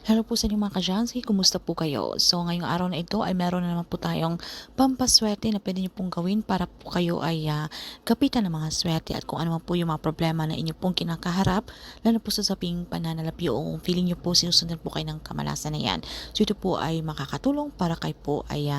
Hello po sa inyo mga ka-Jansky, kumusta po kayo? So ngayong araw na ito ay meron na naman po tayong pampaswerte na pwede niyo pong gawin para po kayo ay kapitan ng mga swerte at kung ano man po yung mga problema na inyo pong kinakaharap, lalo po sa sabing pananalapi o kung feeling niyo po sinusundan po kayo ng kamalasan na yan. So ito po ay makakatulong para kayo po ay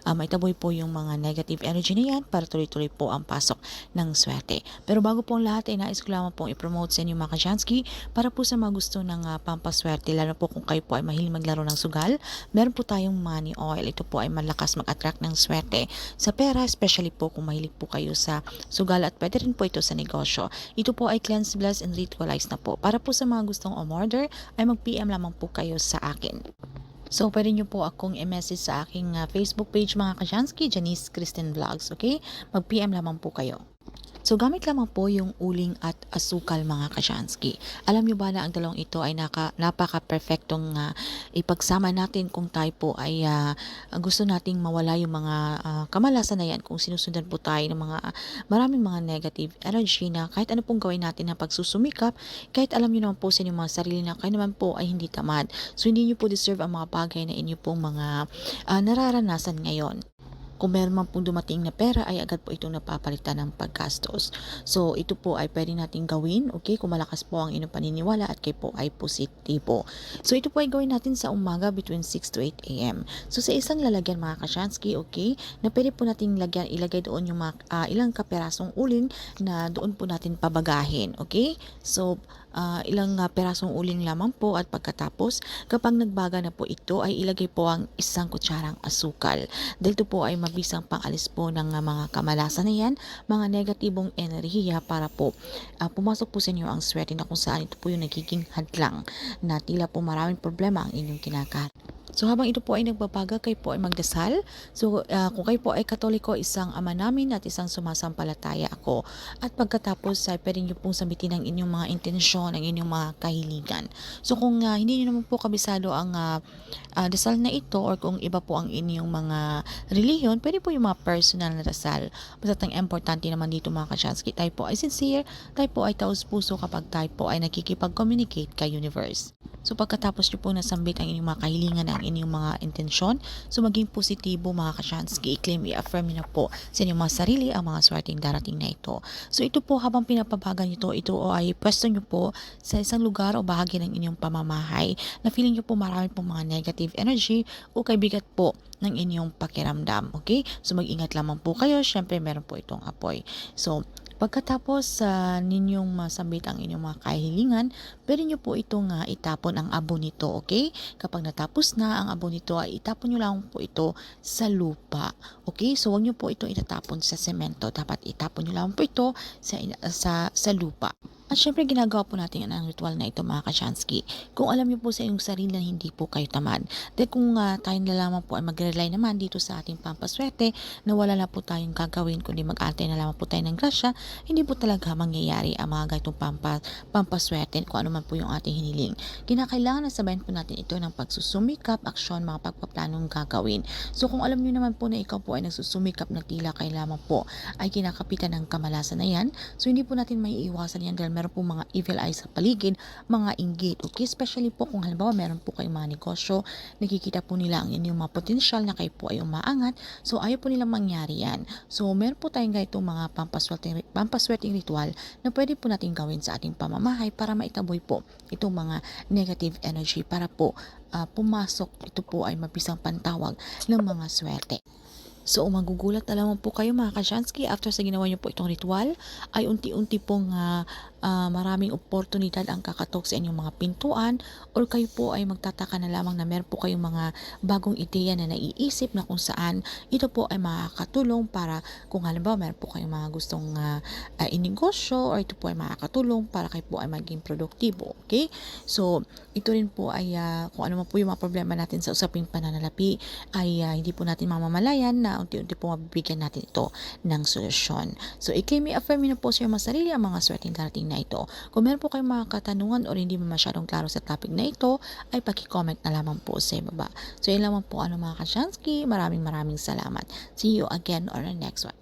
maitaboy po yung mga negative energy na yan para tuloy-tuloy po ang pasok ng swerte. Pero bago po ang lahat ay nais ko lamang pong i-promote sa inyo mga ka-Jansky para po sa mga gusto ng pampaswerte, lalo po kung kayo po ay mahilig maglaro ng sugal, meron po tayong money oil. Ito po ay malakas mag-attract ng swerte sa pera, especially po kung mahilig po kayo sa sugal at pwede rin po ito sa negosyo. Ito po ay cleanse, bless, and ritualize na po. Para po sa mga gustong umorder, ay mag-PM lamang po kayo sa akin. So, pwede nyo po akong i-message sa aking Facebook page mga ka-Jansky, Janice Kristen Vlogs, okay? Mag-PM lamang po kayo. So, gamit lamang po yung uling at asukal mga ka-Jansky. Alam nyo ba na ang dalawang ito ay napaka-perfectong ipagsama natin kung tayo po ay gusto nating mawala yung mga kamalasan na yan, kung sinusundan po tayo ng mga maraming mga negative energy na kahit ano pong gawin natin na pagsusumikap, kahit alam nyo naman po sa inyong mga sarili na kayo naman po ay hindi tamad. So, hindi nyo po deserve ang mga bagay na inyo pong mga nararanasan ngayon. Kung meron man pong dumating na pera ay agad po itong napapalitan ng paggastos. So ito po ay pwede natin gawin, okay, kung malakas po ang inyong paniniwala at kayo po ay positibo. So ito po ay gawin natin sa umaga between 6 to 8 a.m. So sa isang lalagyan mga ka-Jansky, okay, na pwede po nating ilagay doon yung mga, ilang kaperasong uling na doon po natin pabagahin, okay. So ilang perasong uling lamang po at pagkatapos kapag nagbaga na po ito ay ilagay po ang isang kutsarang asukal. Dahil ito po ay mabisang pangalis po ng mga kamalasan na yan, mga negatibong enerhiya para po pumasok po sa inyo ang swerte na kung saan ito po yung nagiging hadlang na tila po maraming problema ang inyong kinakaharap. So habang ito po ay nagbabaga, kayo po ay magdasal. So kung kayo po ay Katoliko, isang Ama namin at isang sumasampalataya ako. At pagkatapos ay pwede nyo pong sabitin ang inyong mga intensyon, ang inyong mga kahiligan. So kung hindi nyo naman po kabisado ang dasal na ito or kung iba po ang inyong mga reliyon, pwede po yung mga personal na dasal. Basta ang importante naman dito mga ka-Jansky, tayo po ay sincere, tayo po ay taus-puso kapag tayo po ay nakikipag-communicate kay universe. So pagkatapos nyo po nasambit ang inyong mga kahilingan, ang inyong mga intensyon, so maging positibo mga ka-Jansky, i-claim, i-affirm nyo po sa inyong mga sarili ang mga swerteng darating na ito. So ito po habang pinapabagan nyo ito ay pwesto nyo po sa isang lugar o bahagi ng inyong pamamahay na feeling nyo po marami pong mga negative energy o kaibigat po ng inyong pakiramdam. Okay? So mag-ingat lamang po kayo. Syempre meron po itong apoy. So pagkatapos ninyong masambit ang inyong mga kahilingan, pwede nyo po itong itapon ang abo nito, okay? Kapag natapos na ang abo nito, ay itapon nyo lang po ito sa lupa, okay? So, huwag nyo po ito itatapon sa semento. Dapat itapon nyo lang po ito sa lupa. At syempre, ginagawa po natin ang ritual na ito mga ka-Jansky. Kung alam niyo po sa inyong sarili na hindi po kayo tamad. Dahil kung tayo na lamang po ay mag-rely naman dito sa ating pampaswerte na wala na po tayong gagawin kundi mag-antay na lamang po tayo ng grasya, hindi po talaga mangyayari ang mga ganitong pampaswerte kung ano man po yung ating hiniling. Kinakailangan na sabayan po natin ito ng pagsusumikap, aksyon, mga pagpaplanong gagawin. So kung alam niyo naman po na ikaw po ay nagsusumikap na tila kayo lamang po ay kinakapitan ng kamalasan na yan, so hindi po natin maiiwasan yan dahil meron po mga evil eyes sa paligid, mga inggit, okay? Especially po kung halimbawa meron po kayong mga negosyo, nakikita po nila ang inyong mga potensyal na kayo po ay umaangat, so ayaw po nilang mangyari yan. So meron po tayong ganitong mga pampaswerteng ritual na pwede po natin gawin sa ating pamamahay para maitaboy po itong mga negative energy para po pumasok, ito po ay mabisang pantawag ng mga swerte. So, magugulat na lamang po kayo mga ka-Jansky after sa ginawa niyo po itong ritual ay unti-unti pong maraming oportunidad ang kakatok sa inyong mga pintuan or kayo po ay magtataka na lamang na meron po kayong mga bagong ideya na naiisip na kung saan ito po ay makakatulong para kung halimbawa meron po kayong mga gustong inegosyo or ito po ay makakatulong para kayo po ay maging produktibo. Okay? So, ito rin po ay kung ano man po yung mga problema natin sa usaping pananalapi ay hindi po natin mamamalayan na unti-unti po mabibigyan natin ito ng solusyon. So, i-claim, i-affirm na po sa mga sarili ang mga swerteng darating na ito. Kung meron po kayong mga katanungan o hindi mo masyadong klaro sa topic na ito, ay paki-comment na lamang po sa baba. So, yun lamang po mga ka-Jansky. Maraming salamat. See you again on the next one.